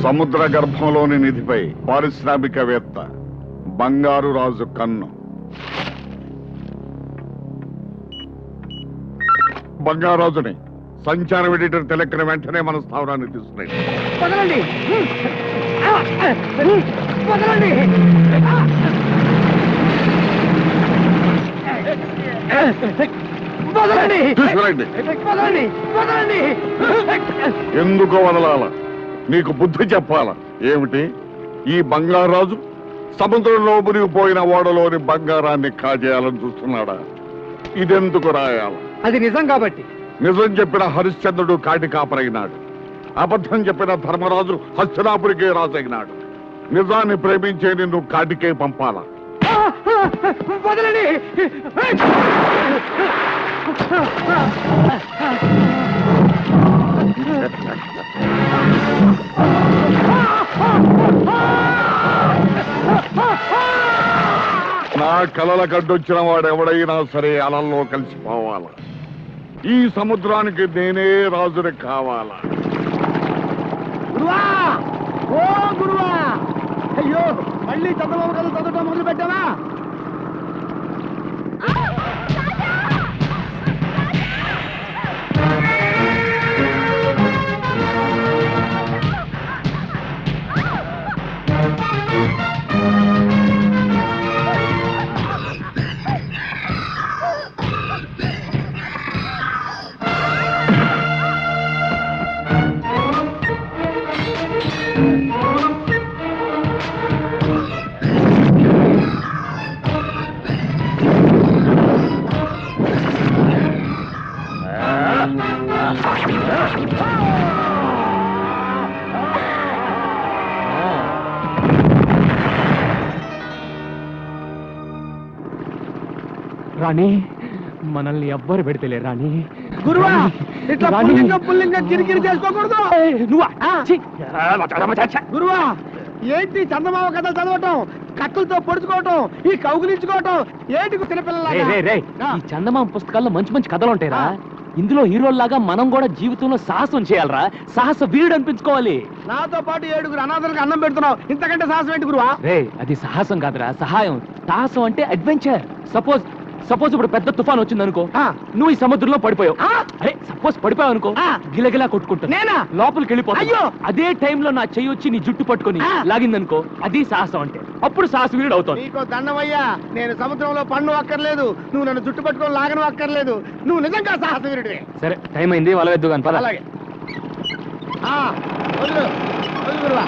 సముద్ర గర్భంలోని నిధిపై పారిశ్రామికవేత్త బంగారు రాజు కన్ను. బంగారాజుని సంచారం ఎడిటర్ తెలెక్కిన వెంటనే మన స్థావరాన్ని తీసుకురండి. ఎందుకు వదలాల? నీకు బుద్ధి చెప్పాలా ఏమిటి? ఈ బంగారాజు సముద్రంలో మునిగిపోయిన ఓడలోని బంగారాన్ని కాజేయాలని చూస్తున్నాడా? ఇదెందుకు రాయాల? అది నిజం కాబట్టి. నిజం చెప్పిన హరిశ్చంద్రుడు కాటి కాపరైనాడు. అబద్ధం చెప్పిన ధర్మరాజు హస్తినాపురికే రాజైనాడు. నిజాన్ని ప్రేమించే నిన్ను కాటికే పంపాలా? నా కలల గడ్డొచ్చిన వాడెవడైనా సరే అలల్లో కలిసిపోవాలా. ఈ సముద్రానికి నేనే రాజుని కావాలా. గురువా, ఓ గురువా, అయ్యో మళ్ళీ చంద్రబాబు కథలు చదవటం మొదలు పెట్టావా? రాణి, మనల్ని ఎవ్వరు పెడితేలే రాణి. గురువా, ఇట్లా పుల్లింగం కిరికిరి చేసుకోకూడదు. గురువా, ఏంటి చందమామ కథలు చదవటం, కత్తులతో పొడుచుకోవటం, ఈ కౌగులించుకోవటం ఏంటి చిన్నపిల్లల? ఈ చందమామ పుస్తకాల్లో మంచి మంచి కథలు ఉంటాయిరా. ఇందులో హీరోల్లాగా మనం కూడా జీవితంలో సాహసం చేయాలరా. సాహస వీరుడు అనిపించుకోవాలి. నాతో పాటు 7 అనాథలకు అన్నం పెడుతున్నావు, ఇంతకంటే సాహసం ఏంటి గురువా? అది సాహసం కాదురా, సహాయం. సాహసం అంటే అడ్వెంచర్. సపోజ్ ఇప్పుడు పెద్ద తుఫాన్ వచ్చింది అనుకో, నువ్వు ఈ సముద్రంలో పడిపోయావు. అరే సపోజ్ పడిపోయావు అనుకో, గిలగిలా కొట్టుకుంటా లోపలికి వెళ్ళిపోతావు. అదే టైంలో నా చెయ్యి వచ్చి నీ జుట్టు పట్టుకొని లాగిందనుకో, అది సాహసం అంటే. అప్పుడు సాహస వీరుడు అవుతావు. నీకో దండమయ్యా, నేను సముద్రంలో పన్ను అక్కర్లేదు, నువ్వు నన్ను జుట్టు పట్టుకొని లాగను అక్కర్లేదు. నువ్వు నిజంగా సాహస వీరుడివే. సరే, టైం అయింది, వల వెద్దు కానీ పద. అలాగే వదులు గురువా.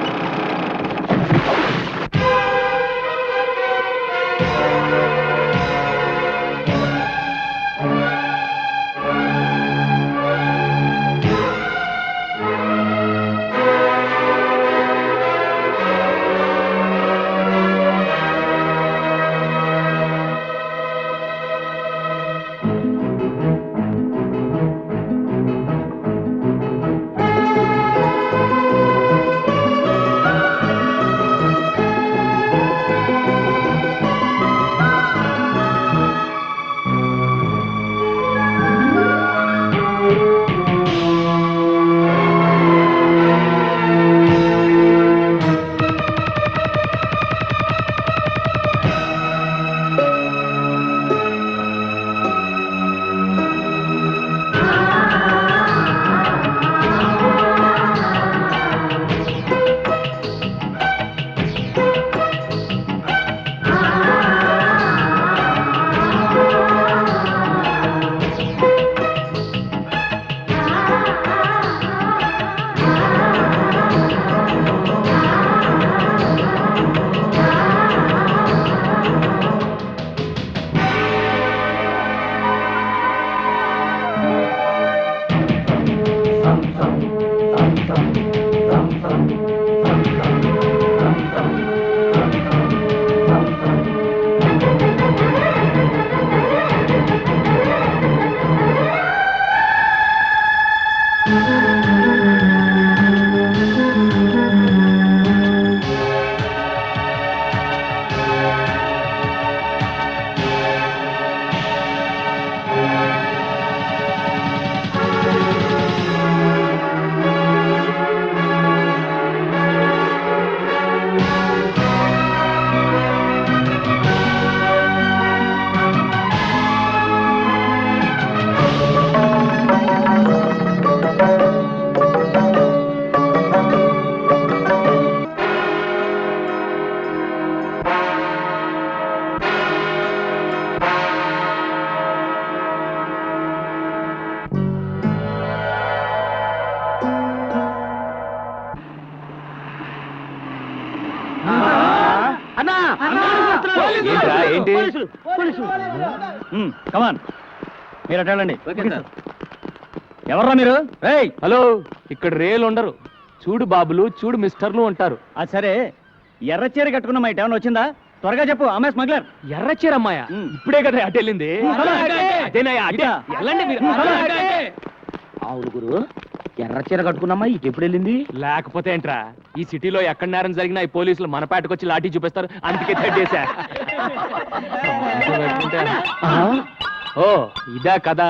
ఏంట్రా, ఏంటి? కమాన్ మీరు అటండి. ఎవర్రా మీరు? ఏయ్ హలో, ఇక్కడ రేలు ఉండరు. చూడు బాబులు, చూడు మిస్టర్లు ఉంటారు. అది సరే, ఎర్ర చీర కట్టుకున్న మైట్ ఏమైనా వచ్చిందా? త్వరగా చెప్పు, అమ్మాయి స్మగ్లర్. ఎర్ర చీరమ్మాయ ఇప్పుడే కదా అటు వెళ్ళింది. అదేనాయా, అటే. వెళ్ళండి మీరు. అవును గురు, ఎర్ర చీర కట్టుకున్నమ్మా ఇటు ఎప్పుడు వెళ్ళింది? లేకపోతే ఏంట్రా, ఈ సిటీలో ఎక్కడ నేరం జరిగినా ఈ పోలీసులు మన పేటకు వచ్చి లాఠీ చూపిస్తారు. అందుకే చెడ్డేశా. ఓ ఇదా కదా.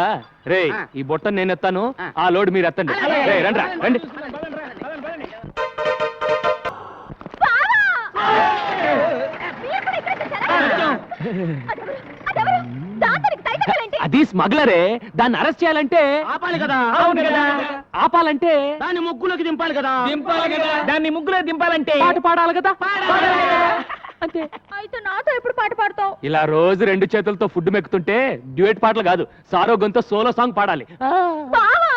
రే, ఈ బుట్ట నేను ఎత్తాను, ఆ లోడ్ మీరు ఎత్తండి. రే, రండ్రా, రండి. అది స్మగ్లరే. దాన్ని అరెస్ట్ చేయాలంటే ఆపాలి కదా. అవును కదా. ఆపాలంటే దాన్ని ముగ్గులోకి దింపాలి కదా. దాన్ని ముగ్గులో దింపాలంటే పాట పాడాలి కదా. అంతే. అయితే నాతో ఎప్పుడు పాట పాడతావు? ఇలా రోజు రెండు చేతులతో ఫుడ్ మెక్కుతుంటే డ్యూయట్ పాటలు కాదు, సారోగంతో సోలో సాంగ్ పాడాలి. బావా,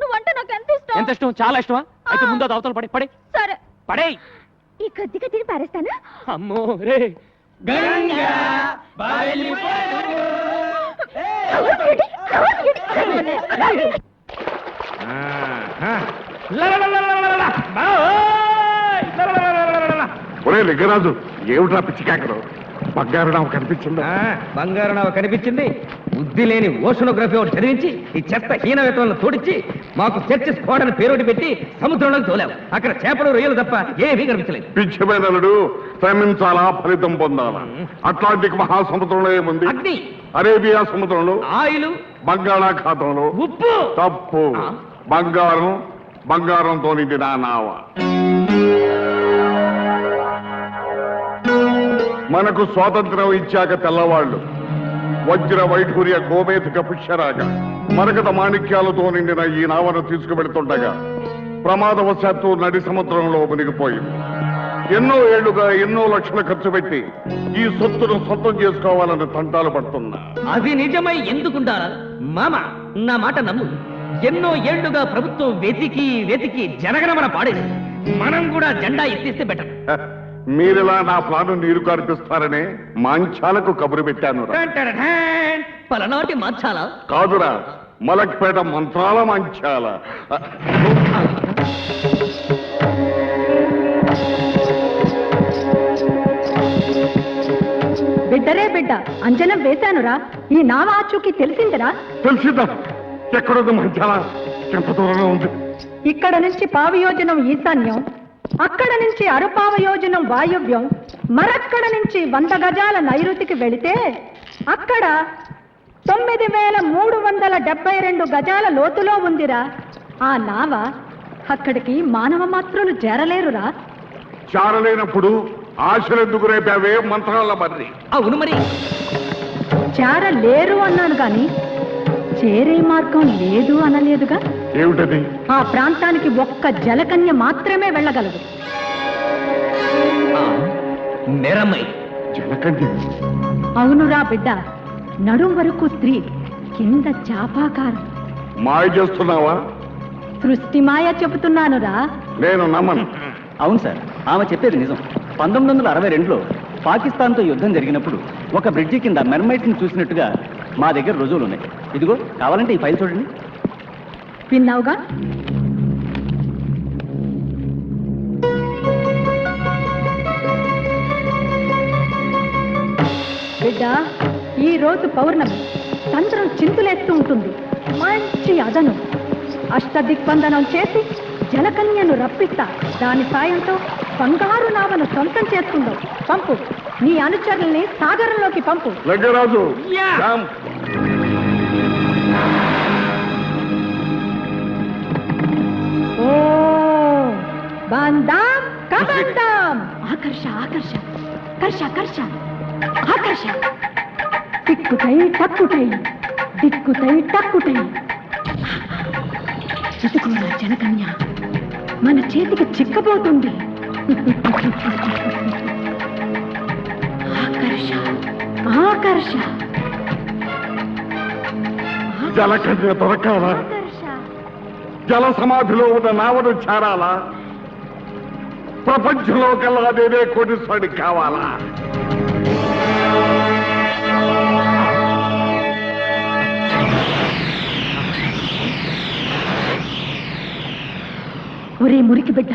నువ్వంటే నాకు ఎంత ఇష్టం. ఎంత ఇష్టం? చాలా ఇష్టమా? అయితే ముందు అది అవతల పడే పడే సరే, పడే. ఈ కొద్దిగా తిని పారేస్తానా? అమ్మో రే. ఒరే లింగరాజు, ఏమిట్రా పిచ్చికాకరు? బంగారు నావ కనిపించిందా? బంగారు నావ కనిపించింది. బుద్ధి లేని ఓషనోగ్రఫీ ఒకటి చదివించి ఈ చెత్త హీనవేతలను తోడించి మాకు చర్చి స్క్వాడ్ అని పేరోటి పెట్టి సముద్రంలోకి తోలావు. అక్కడ చేపలు రొయ్యలు తప్ప ఏమీ కనిపించలేదు. పిచ్చిమైనడు శ్రమించాలా, ఫలితం పొందాలా. అట్లాంటిక్ మహాసముద్రంలో ఏముంది? అగ్ని, అరేబియా సముద్రంలో, ఆయిలు, బంగాళాఖాతంలో. ఉప్పు. తప్పు. బంగారం, బంగారంతో నిండిన నావ. మనకు స్వాతంత్రం ఇచ్చాక తెల్లవాళ్లు వజ్ర వైఢూర్య గోమేధిక పుష్యరాగ మరకత మాణిక్యాలతో నిండిన ఈ నావను తీసుకువెడుతుండగా ప్రమాదవశాత్తు నడి సముద్రంలో మునిగిపోయింది. ఎన్నో ఏళ్లుగా ఎన్నో లక్షలు ఖర్చు పెట్టి ఈ సొత్తును సొంతం చేసుకోవాలని తంటాలు పడుతున్నా. అది నిజమై ఎందుకుంటారా మామ? నా మాట నమ్ము. ఎన్నో ఏళ్లుగా ప్రభుత్వం వెతికి వెతికి జనగణమన పాడేది. మనం కూడా జెండా ఎత్తిస్తే బెటర్. మీరిలా నా ప్లాను నీరు కార్పిస్తారనే మాంచాలకు కబురు పెట్టాను. పలనాటి మార్చాలా? కాదురా, మలక్పేట మంత్రాల మంచాల. బిడ్డరే బిడ్డ, అంజనం వేశానురా. ఈ నావ ఆచూకీ తెలిసిందిరా? తెలిసిందా? ఎక్కడుంది మంచాల? ఎంత దూరంలో ఉంది? ఇక్కడ నుంచి పావయోజనం ఈశాన్యం, అక్కడ నుంచి అరుపావయోజనం వాయువ్యం, మరక్కడ నుంచి 100 గజాల నైరుతికి వెళితే అక్కడ 9372 గజాల లోతులో ఉందిరా ఆ నావ. అక్కడికి మానవ మాత్రులు చేరలేరురా. చారలేనప్పుడు ఆశలెందుకు రేపావే మంత్రాల మర్రి? అవును మరి. చేరలేరు అన్నాను గాని చేరే మార్గం లేదు అనలేదుగా. ఏమిటది? ఆ ప్రాంతానికి ఒక్క జలకన్య మాత్రమే వెళ్ళగలదు. నెరమై జలకన్య? అవునురా బిడ్డ, నడుం వరకు స్త్రీ, కింద చాపాకారం. మాయ చేస్తున్నావా? సృష్టి మాయ చెబుతున్నానురా. నేను నమ్మను. అవును సార్, ఆమె చెప్పేది నిజం. 1962లో పాకిస్తాన్తో యుద్ధం జరిగినప్పుడు ఒక బ్రిడ్జి కింద మెర్మైట్స్ ని చూసినట్టుగా మా దగ్గర రుజువులు ఉన్నాయి. ఇదిగో, కావాలంటే ఈ ఫైల్ చూడండి. విన్నావుగా? బిడ్డ, ఈ రోజు పౌర్ణమి, చంద్రం చింతులేస్తూ ఉంటుంది. మంచి అదను అష్టదిగ్బంధనం చేసి జలకన్యను రప్పిస్తా. దాని సాయంతో బంగారు నావను సొంతం చేసుకుందాం. పంపు, నీ అనుచరుల్ని సాగరంలోకి పంపు. లింగరాజు, ఓ బందాం కబందాం. ఆకర్ష ఆకర్ష, కర్ష కర్ష, ఆకర్ష. టిక్కుటై టక్కుటై, దిక్కుతై టక్కుటై. ఇటుకోరా జనకన్య, మన చేతికి చిక్కబోతుంది. ఆకర్ష ఆకర్ష, జలకన్య దొరకాలా? ఆకర్ష. జల సమాధిలో ఉన్న నావను చేరాలా? ప్రపంచంలో కల్లా నేనే కోటీశ్వరుడి కావాలా? ఒరే మురికి బిడ్డ,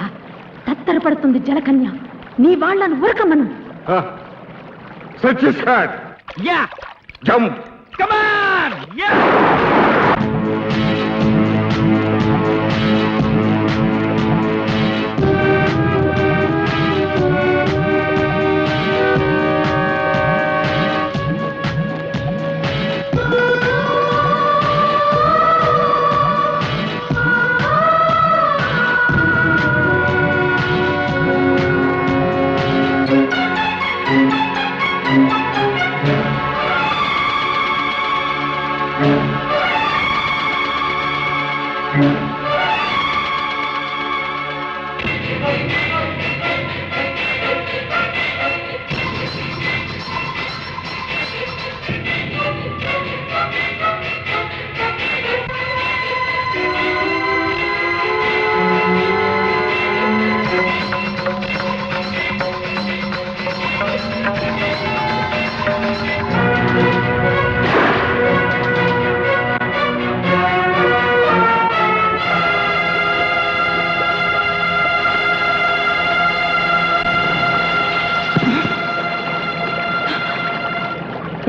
తత్తరపడుతుంది జలకన్య. నీ వాళ్ళను ఉరకమను. Set his hand. Yeah jump. Come on yeah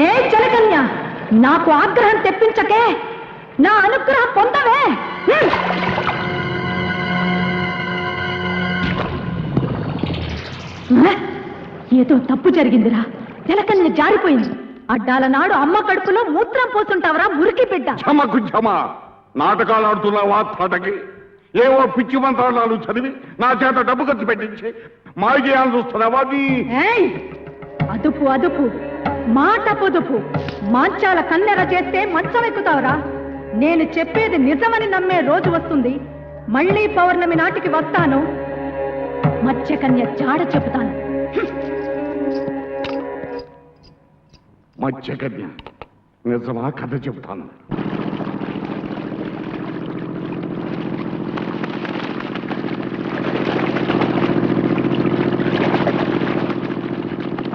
ఏ జలకన్య, నాకు ఆగ్రహం తెప్పించకే, నా అనుగ్రహం పొందవే. ఏదో తప్పు జరిగిందిరా. జలకన్య జారిపోయింది. అడ్డాల నాడు అమ్మ కడుపులో మూత్రం పోతుంటావరా మురికి బిడ్డ. క్షమకు క్షమ. నాటకాలు ఆడుతున్నావా తాటకి? ఏవో పిచ్చి మంత్రాలు చదివి నా చేత డబ్బు ఖర్చు పెట్టించి మాయ చేయాలని చూస్తున్నావా? ఏయ్, అదుపు అదుపు, మాట పొదుపు. మాంచాల కన్నెర చేస్తే మంచం ఎక్కుతావురా. నేను చెప్పేది నిజమని నమ్మే రోజు వస్తుంది. మళ్ళీ పౌర్ణమి నాటికి వస్తాను. మత్స్యకన్య జాడ చెబుతాను. మత్స్యకన్య నిజమా? కథ చెబుతాను.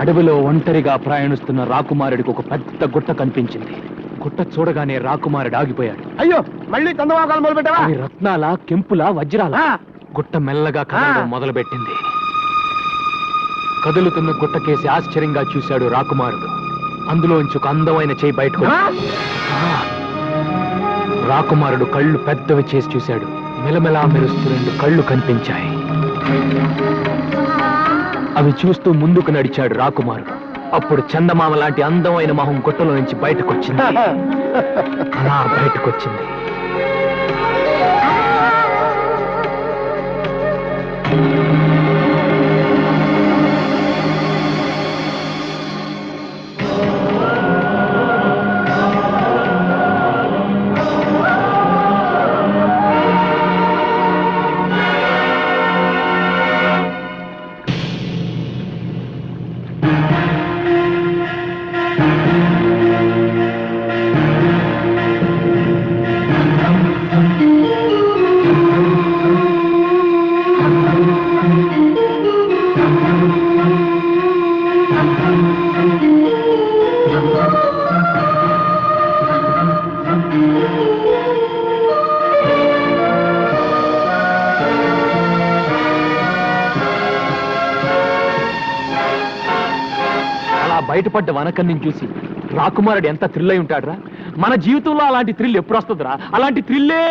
అడవిలో ఒంటరిగా ప్రయాణిస్తున్న రాకుమారుడికి ఒక పెద్ద గుట్ట కనిపించింది. గుట్ట చూడగానే రాకుమారుడు ఆగిపోయాడు. అయ్యో, మళ్ళీ చందమాకాలు మొదలు పెట్టావా? అవి రత్నాల, కెంపుల, వజ్రాల. గుట్ట మెల్లగా కదలడం మొదలుపెట్టింది. కదులుతున్న గుట్టకేసి ఆశ్చర్యంగా చూశాడు రాకుమారుడు. అందులోంచి ఒక అందమైన చేయి బయటకు రాకుమారుడు కళ్ళు పెద్దవి చేసి చూశాడు. మెలమెలా మెరుస్తూ 2 కళ్ళు కనిపించాయి. అవి చూస్తూ ముందుకు నడిచాడు రాకుమారుడు. అప్పుడు చందమామ లాంటి అందమైన మొహం గుట్టలో నుంచి బయటకొచ్చింది. అలా బయటకొచ్చింది. బయటపడ్డ వనకన్ని చూసి రాకుమారుడు ఎంత థ్రిల్ అయి ఉంటాడురా. మన జీవితంలో అలాంటి థ్రిల్ ఎప్పుడు వస్తుందిరా? అలాంటి థ్రిల్లే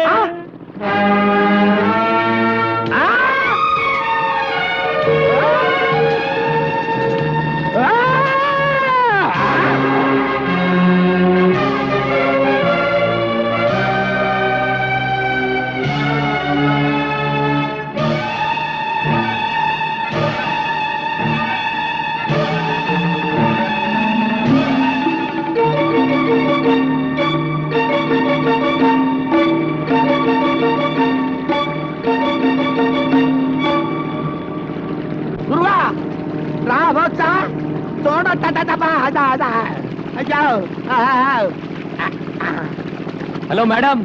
హలో మేడం,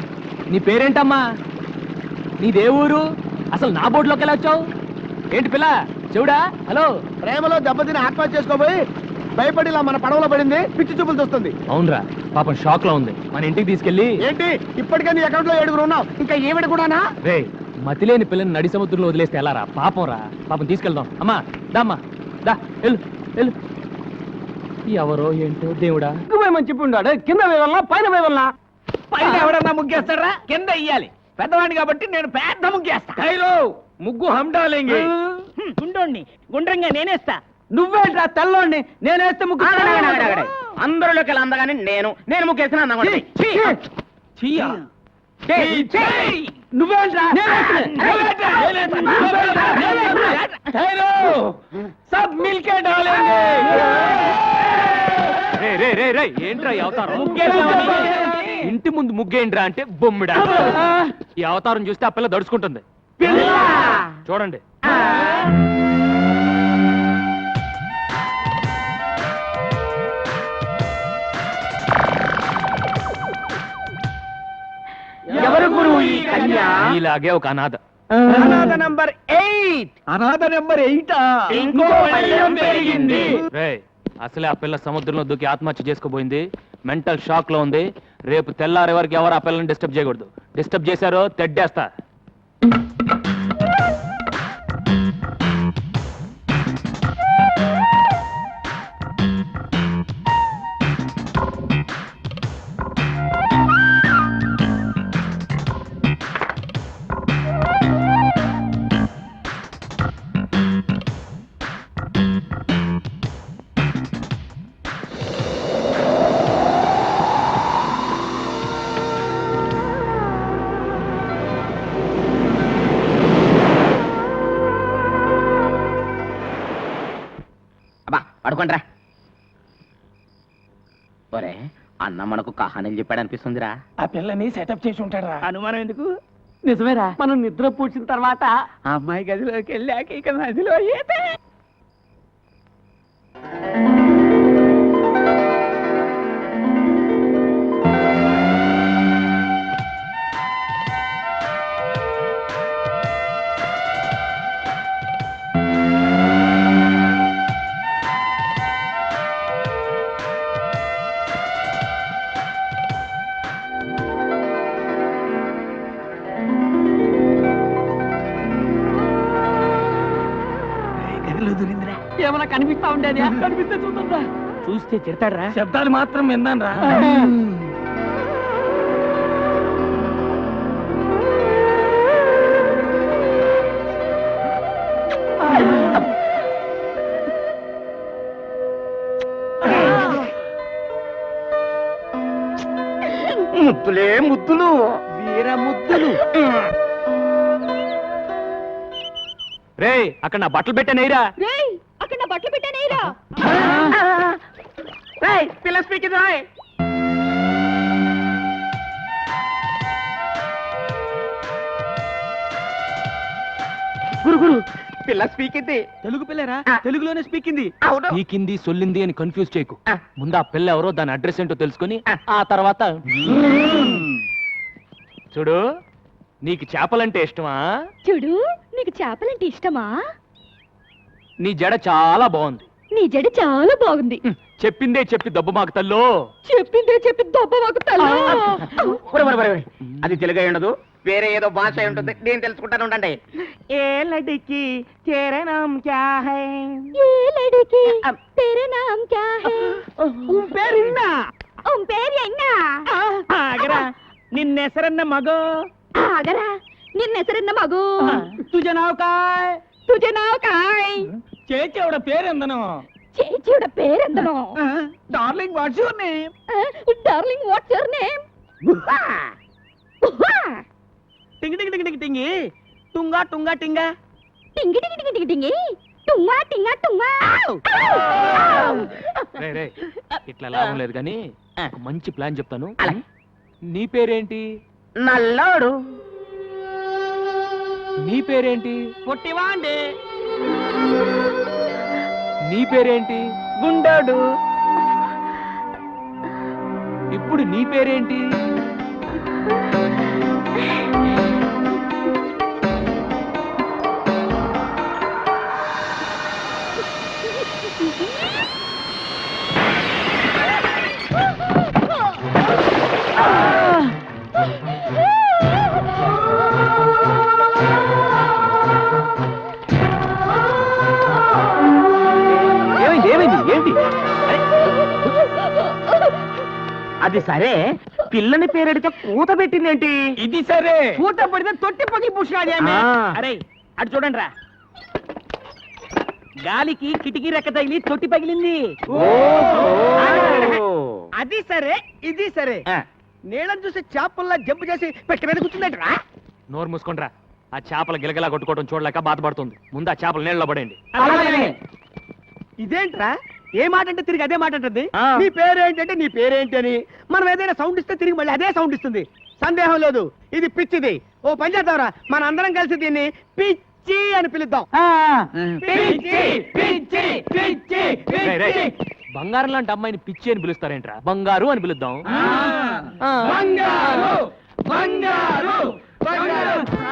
నీ పేరేంటమ్మా? నీదే ఊరు? అసలు నా బోర్డులోకి ఎలా వచ్చావు? ఏంటి పిల్ల చెవుడా? హలో, ప్రేమలో దెబ్బతిని ఆత్మహత్య చేసుకోబోయి భయపడి ఇలా మన పడవలో పడింది. పిచ్చి చూపులు చూస్తుంది. అవునరా, పాపం షాక్ లో ఉంది. మన ఇంటికి తీసుకెళ్ళి. ఏంటి ఇప్పటికే నీ అకౌంట్ లో 7 ఉన్నావు, ఇంకా ఏమిటి కూడానా? రే, మతిలేని పిల్లని నడి సముద్రంలో వదిలేస్తే ఎలా రా? పాపం రా, పాపం తీసుకెళ్దాం. అమ్మా దామ్మా దా, వెళ్ళు వెళ్ళు. ఎవరో ఏంటో దేవుడా. చెప్పి ఉన్నాడు కింద వేయవల్లా పైన వేయవల్లా. పైన ఎవడన్నా ముగ్గేస్తారా? కింద ఇయ్యాలి. పెద్దవాడిని కాబట్టి నేను పెద్ద ముగ్గేస్తా. ముగ్గు హండాలేంగి. గుండోండి గుండ్రంగా నేనేస్తా. నువ్వేంట్రా తెల్లోండి నేనేస్తే ముగ్గు. అందరిలోకి అందగానే నేను ముగ్గేసిన నువ్వేంట్రా సబ్ మిల్కే డాలేంగే. రే రే రే రే, ఏంట్రా ఈ అవతారం? ఇంటి ముందు ముగ్గేంట్రా అంటే బొమ్మిడా. ఈ అవతారం చూస్తే ఆ పిల్ల దడుచుకుంటుంది. చూడండి. ఎవరు గురువు ఈ కన్య? ఇలాగే ఒక అనాథ. అనాథ నంబర్ 8. అనాథ నంబర్ 8. ఇంకో భయం పెరిగింది. రే, అసలే ఆ పిల్ల సముద్రంలో దూకి ఆత్మహత్య చేసుకోబోయింది. మెంటల్ షాక్ లో ఉంది. రేపు తెల్లారే వరకు ఎవరు ఆ పిల్లని డిస్టర్బ్ చేయకూడదు. డిస్టర్బ్ చేశారో తెడ్డేస్తా. అబ్బా పడుకోండిరా. ఒరే అన్న మనకు కహానీలు చెప్పాడు అనిపిస్తుందిరా. ఆ పిల్లని సెటప్ చేసి ఉంటాడు. అనుమానం ఎందుకు? నిజమేరా. మనం నిద్ర పూడ్చిన తర్వాత ఆ అమ్మాయి గదిలోకి వెళ్ళాక ఇక నదిలో ఈతే. ఏమన్నా కనిపిస్తా ఉండేది? కనిపిస్తే చూద్దా. చూస్తే తిడతాడరా. శబ్దాలు మాత్రం విన్నాను రా. ముద్దులే ముద్దులు, వీర ముద్దులు. రే, అక్కడ నా బట్టలు పెట్టానైరా. అక్కడ నా బట్టలు పెట్టానేరా. పిల్ల స్పీకింగ్ రాయ్. గురు పిల్ల స్పీకింది. తెలుగు పిల్లరా? తెలుగులోనే స్పీకింది. అవును. పీకింది సొల్లింది అని కన్ఫ్యూజ్ చేయకు. ముందు ఆ పిల్ల ఎవరో దాని అడ్రస్ ఏంటో తెలుసుకొని ఆ తర్వాత చూడు. నీకు చేపలంటే ఇష్టమా? చూడు, నీకు చేపలంటే ఇష్టమా? నీ జడ చాలా బాగుంది. నీ జడ చాలా బాగుంది. చెప్పిందే చెప్పి దెబ్బ మాకు తల్లో. చెప్పిందే చెప్పి దొబ్బ మాకు తల్లి. అది తెలుగు అయి ఉండదు, వేరే ఏదో భాష అయి ఉంటుంది. నేను తెలుసుకుంటాను ఉండండి. ఏ లడికి तेरा नाम क्या है? ఏ లడికి तेरा नाम क्या है? పేరిన్నా పేరు ఎన్నా? ఆగరా. నిన్నెసరన్న మగో. ఆగరా, నిన్నెసరన్న మగు. తుజ నావ్ కాయ్? తుజ నావ్ కాయ్? చేచేవడ పేరెందనో? చేచియుడ పేరెందనో? Darling what's your name? Darling what's your name? టింగి టింగి టింగి టింగి టింగి టుంగా టుంగా టింగా టింగి టింగి టింగి టింగి టింగి టుంగా టింగా టుంగా. రే రే, ఇట్లా లాభం లేదు కానీ ఒక మంచి ప్లాన్ చెప్తాను. నీ పేరేంటి? నల్లోడు. నీ పేరేంటి? పొట్టివాండి. నీ పేరేంటి? గుండోడు. ఇప్పుడు నీ పేరేంటి? అది సరే పిల్లని పేరెడితే కూత పెట్టిందేంటి? ఇది సరే పూట పడితే తొట్టి పగిలి పుష్కాలి అరే అటు చూడండి రా, గాలికి కిటికీ రెక్క తగిలి తొట్టి పగిలింది. అది సరే ఇది సరే, నీళ్ళని చూసి చేపల్లా జంపు చేసి పెట్టి మీద కూర్చుందంటరా. నోరు మూసుకుండ్రా. ఆ చేపల గిలగిలా కొట్టుకోవడం చూడలేక బాధపడుతుంది. ముందు ఆ చేపలు నీళ్ళలో పడేయండి. ఇదేంట్రా, ఏ మాట అంటే తిరిగి అదే మాట అంటుంది. నీ పేరేంటంటే నీ పేరేంటి అని మనం ఏదైనా సౌండ్ ఇస్తే తిరిగి మళ్ళీ అదే సౌండ్ ఇస్తుంది. సందేహం లేదు ఇది పిచ్చిది. ఓ పని చేద్దాంరా, మన అందరం కలిసి దీన్ని పిచ్చి అని పిలుద్దాం. పిచ్చి పిచ్చి పిచ్చి రేయ్, రేయ్, బంగారం లాంటి అమ్మాయిని పిచ్చి అని పిలుస్తారేంట్రా? బంగారు అని పిలుద్దాం. బంగారు బంగారు